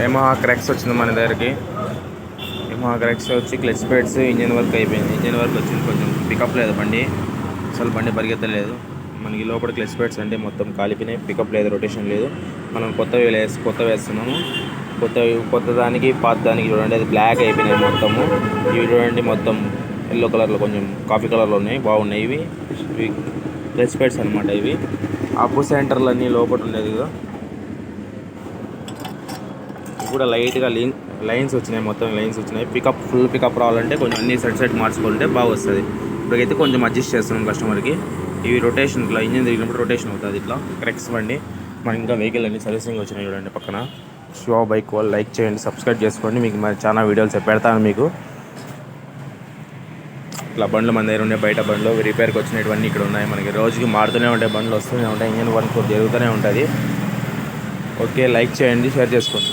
Yamaha క్రెక్స్ వచ్చింది మన దగ్గరికి. యమహా క్రెక్స్ వచ్చి క్లచ్ ప్లేట్స్, ఇంజన్ వర్క్ అయిపోయింది. ఇంజన్ వర్క్ వచ్చింది, కొంచెం పికప్ లేదు బండి, అసలు బండి పరిగెత్తలేదు. మనకి లోపల క్లచ్ ప్లేట్స్ అంటే మొత్తం కాలిపోయినాయి, పికప్ లేదు, రొటేషన్ లేదు. మనం కొత్తవి వేస్తున్నాము. కొత్త దానికి పాత దానికి చూడండి, అది బ్లాక్ అయిపోయినాయి మొత్తము. ఇవి చూడండి మొత్తం ఎల్లో కలర్లో, కొంచెం కాఫీ కలర్లో ఉన్నాయి, బాగున్నాయి. ఇవి క్లచ్ ప్లేట్స్ అనమాట. ఇవి అప్పు సెంటర్లు అన్నీ లోపల ఉండేది కదా, కూడా లైట్గా లైన్స్ వచ్చినాయి, మొత్తం లైన్స్ వచ్చినాయి. ఫుల్ పికప్ రావాలంటే కొంచెం అన్ని సెట్ మార్చుకుంటే బాగా వస్తుంది. ఇప్పటికైతే కొంచెం అడ్జస్ట్ చేస్తున్నాం కస్టమర్కి. ఇవి రొటేషన్, ఇట్లా ఇంజిన్ తిరిగినప్పుడు రొటేషన్ అవుతుంది. ఇట్లా క్రెక్స్ బండి. మనకి ఇంకా వెహికల్ అన్ని సర్వీసింగ్ వచ్చినాయి చూడండి పక్కన. శివ బైక్ వాళ్ళు లైక్ చేయండి, సబ్స్క్రైబ్ చేసుకోండి, మీకు మరి చాలా వీడియోస్ పెడతాను మీకు. ఇట్లా బండ్లు మన దగ్గర ఉన్నాయి, బయట బండ్లు రిపేర్కి వచ్చినటువంటి ఇక్కడ ఉన్నాయి. మనకి రోజుకి మారుతూనే ఉంటాయి, బండ్లు వస్తూనే ఉంటాయి, ఇంజిన్ వర్క్ జరుగుతూనే ఉంటుంది. ఓకే, లైక్ చేయండి, షేర్ చేసుకోండి.